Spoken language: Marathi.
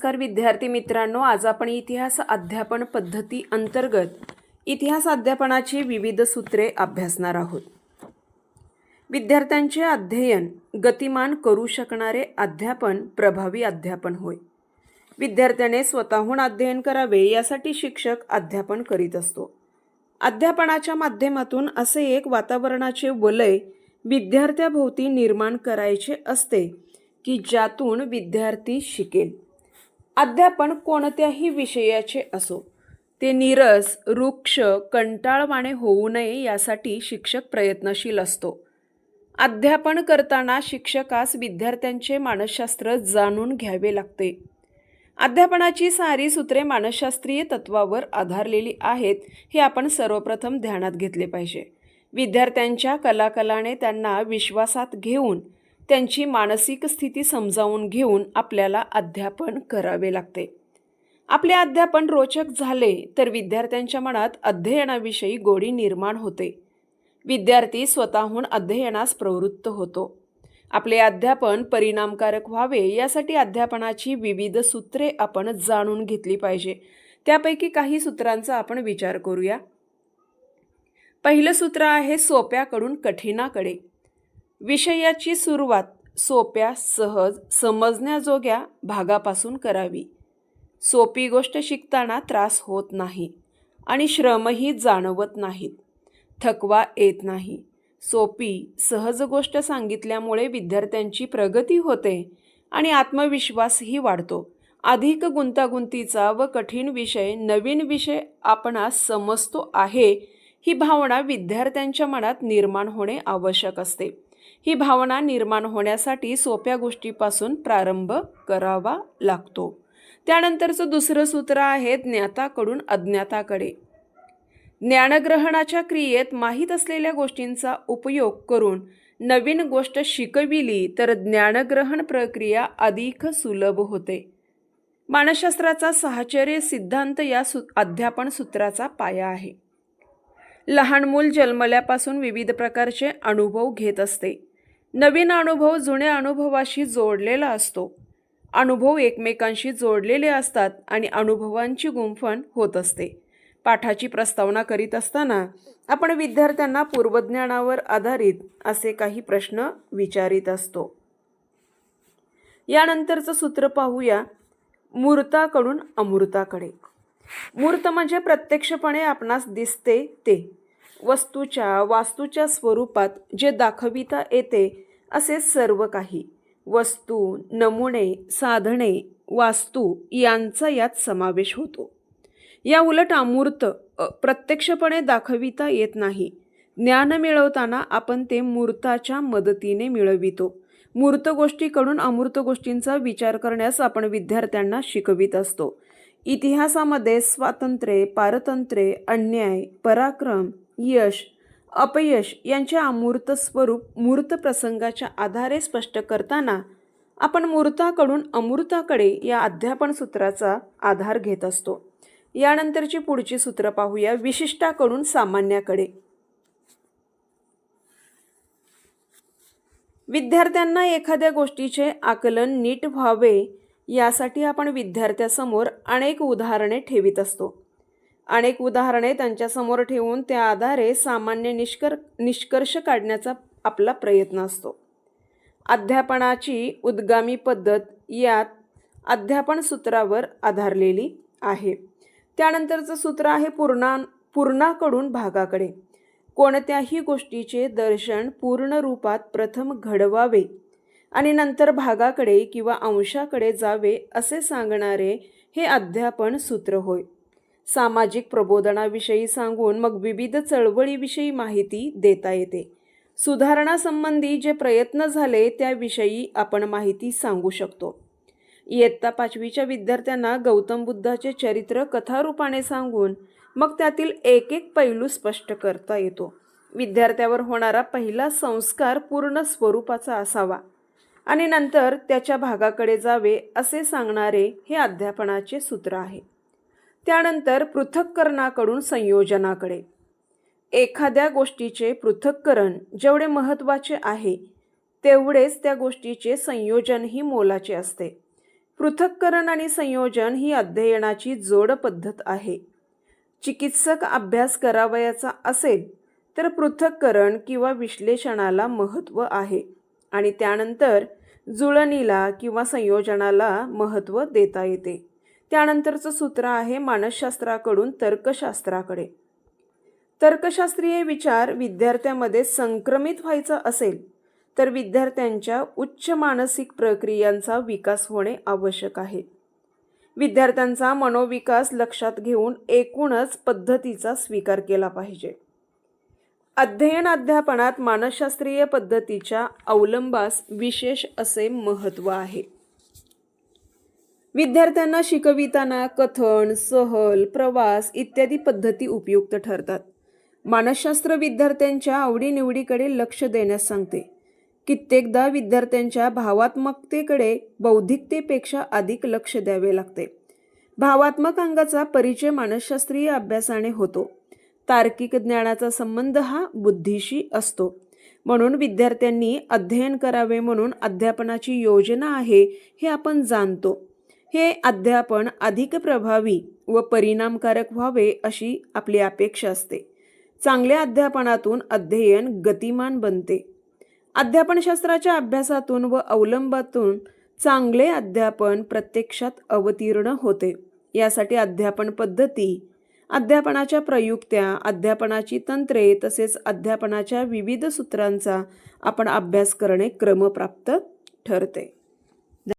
नमस्कार विद्यार्थी मित्रांनो, आज आपण इतिहास अध्यापन पद्धती अंतर्गत इतिहास अध्यापनाची विविध सूत्रे अभ्यासणार आहोत। विद्यार्थ्यांचे अध्ययन गतिमान करू शकणारे अध्यापन प्रभावी अध्यापन होय। विद्यार्थ्याने स्वतःहून अध्ययन करावे यासाठी शिक्षक अध्यापन करीत असतो। अध्यापनाच्या माध्यमातून असे एक वातावरणाचे वलय विद्यार्थ्याभोवती निर्माण करायचे असते की ज्यातून विद्यार्थी शिकेल। अध्यापन कोणत्याही विषयाचे असो, ते नीरस, रुक्ष, कंटाळवाणे होऊ नये यासाठी शिक्षक प्रयत्नशील असतो। अध्यापन करताना शिक्षकास विद्यार्थ्यांचे मानसशास्त्र जाणून घ्यावे लागते। अध्यापनाची सारी सूत्रे मानसशास्त्रीय तत्वावर आधारलेली आहेत हे आपण सर्वप्रथम ध्यानात घेतले पाहिजे। विद्यार्थ्यांच्या कलाकलाने त्यांना विश्वासात घेऊन त्यांची मानसिक स्थिती समजावून घेऊन आपल्याला अध्यापन करावे लागते। आपले अध्यापन रोचक झाले तर विद्यार्थ्यांच्या मनात अध्ययनाविषयी गोडी निर्माण होते। विद्यार्थी स्वतःहून अध्ययनास प्रवृत्त होतो। आपले अध्यापन परिणामकारक व्हावे यासाठी अध्यापनाची विविध सूत्रे आपण जाणून घेतली पाहिजे। त्यापैकी काही सूत्रांचा आपण विचार करूया। पहिलं सूत्र आहे सोप्याकडून कठीणाकडे। विषयाची सुरुवात सोप्या, सहज, समजण्याजोग्या भागापासून करावी। सोपी गोष्ट शिकताना त्रास होत नाही आणि श्रमही जाणवत नाहीत, थकवा येत नाही। सोपी, सहज गोष्ट सांगितल्यामुळे विद्यार्थ्यांची प्रगती होते आणि आत्मविश्वासही वाढतो। अधिक गुंतागुंतीचा व कठीण विषय, नवीन विषय आपणास समजतो आहे ही भावना विद्यार्थ्यांच्या मनात निर्माण होणे आवश्यक असते। ही भावना निर्माण होण्यासाठी सोप्या गोष्टीपासून प्रारंभ करावा लागतो। त्यानंतरचं दुसरं सूत्र आहे ज्ञाताकडून अज्ञाताकडे। ज्ञानग्रहणाच्या क्रियेत माहीत असलेल्या गोष्टींचा उपयोग करून नवीन गोष्ट शिकविली तर ज्ञानग्रहण प्रक्रिया अधिक सुलभ होते। मानसशास्त्राचा साहचर्य सिद्धांत या अध्यापन सूत्राचा पाया आहे। लहान मूल जन्मल्यापासून विविध प्रकारचे अनुभव घेत असते। नवीन अनुभव जुन्या अनुभवाशी जोडलेला असतो। अनुभव एकमेकांशी जोडलेले असतात आणि अनुभवांची गुंफण होत असते। पाठाची प्रस्तावना करीत असताना आपण विद्यार्थ्यांना पूर्वज्ञानावर आधारित असे काही प्रश्न विचारित असतो। यानंतरचं सूत्र पाहूया, मूर्ताकडून अमूर्ताकडे। मूर्त म्हणजे प्रत्यक्षपणे आपणास दिसते ते, वस्तूच्या वास्तूच्या स्वरूपात जे दाखविता येते असे सर्व काही। वस्तू, नमुने, साधने, वास्तू यांचा यात समावेश होतो। या उलट अमूर्त प्रत्यक्षपणे दाखविता येत नाही। ज्ञान मिळवताना आपण ते मूर्ताच्या मदतीने मिळवितो। मूर्त गोष्टीकडून अमूर्त गोष्टींचा विचार करण्यास आपण विद्यार्थ्यांना शिकवित असतो। इतिहासामध्ये स्वातंत्र्य, पारतंत्र्य, अन्याय, पराक्रम, यश, अपयश यांचे अमूर्त स्वरूप मूर्त प्रसंगाच्या आधारे स्पष्ट करताना आपण मूर्ताकडून अमूर्ताकडे या अध्यापन सूत्राचा आधार घेत असतो। यानंतरची पुढची सूत्र पाहूया, विशिष्टाकडून सामान्याकडे। विद्यार्थ्यांना एखाद्या गोष्टीचे आकलन नीट व्हावे यासाठी आपण विद्यार्थ्यासमोर अनेक उदाहरणे ठेवित असतो। अनेक उदाहरणे त्यांच्यासमोर ठेवून त्या आधारे सामान्य निष्कर्ष काढण्याचा आपला प्रयत्न असतो। अध्यापनाची उद्गामी पद्धत यात अध्यापन सूत्रावर आधारलेली आहे। त्यानंतरचं सूत्र आहे पूर्णाकडून भागाकडे। कोणत्याही गोष्टीचे दर्शन पूर्ण रूपात प्रथम घडवावे आणि नंतर भागाकडे किंवा अंशाकडे जावे असे सांगणारे हे अध्यापन सूत्र होय। सामाजिक प्रबोधनाविषयी सांगून मग विविध चळवळीविषयी माहिती देता येते। सुधारणासंबंधी जे प्रयत्न झाले त्याविषयी आपण माहिती सांगू शकतो। इयत्ता 5वीच्या विद्यार्थ्यांना गौतम बुद्धाचे चरित्र कथारूपाने सांगून मग त्यातील एक एक पैलू स्पष्ट करता येतो। विद्यार्थ्यावर होणारा पहिला संस्कार पूर्ण स्वरूपाचा असावा आणि नंतर त्याच्या भागाकडे जावे असे सांगणारे हे अध्यापनाचे सूत्र आहे। त्यानंतर पृथक्करणाकडून संयोजनाकडे। एखाद्या गोष्टीचे पृथक्करण जेवढे महत्त्वाचे आहे तेवढेच त्या गोष्टीचे संयोजनही मोलाचे असते। पृथक्करण आणि संयोजन ही अध्ययनाची जोड पद्धत आहे. चिकित्सक अभ्यास करावयाचा असेल तर पृथक्करण किंवा विश्लेषणाला महत्त्व आहे आणि त्यानंतर जुळणीला किंवा संयोजनाला महत्त्व देता येते. त्यानंतरचं सूत्र आहे मानसशास्त्राकडून तर्कशास्त्राकडे. तर्कशास्त्रीय विचार विद्यार्थ्यांमध्ये संक्रमित व्हायचा असेल तर विद्यार्थ्यांच्या उच्च मानसिक प्रक्रियांचा विकास होणे आवश्यक आहे. विद्यार्थ्यांचा मनोविकास लक्षात घेऊन एकूणच पद्धतीचा स्वीकार केला पाहिजे. अध्ययन अध्यापनात मानसशास्त्रीय पद्धतीच्या अवलंबास विशेष असे महत्त्व आहे. विद्यार्थ्यांना शिकविताना कथन, सहल, प्रवास इत्यादी पद्धती उपयुक्त ठरतात. मानसशास्त्र विद्यार्थ्यांच्या आवडीनिवडीकडे लक्ष देण्यास सांगते. कित्येकदा विद्यार्थ्यांच्या भावात्मकतेकडे बौद्धिकतेपेक्षा अधिक लक्ष द्यावे लागते. भावात्मक अंगाचा परिचय मानसशास्त्रीय अभ्यासाने होतो. तार्किक ज्ञानाचा संबंध हा बुद्धीशी असतो. म्हणून विद्यार्थ्यांनी अध्ययन करावे म्हणून अध्यापनाची योजना आहे हे आपण जाणतो. हे अध्यापन अधिक प्रभावी व परिणामकारक व्हावे अशी आपली अपेक्षा असते. चांगल्या अध्यापनातून अध्ययन गतिमान बनते. अध्यापनशास्त्राच्या अभ्यासातून व अवलंबातून चांगले अध्यापन प्रत्यक्षात अवतीर्ण होते. यासाठी अध्यापन पद्धती, अध्यापनाच्या प्रयुक्त्या, अध्यापनाची तंत्रे तसेच अध्यापनाच्या विविध सूत्रांचा आपण अभ्यास करणे क्रमप्राप्त ठरते.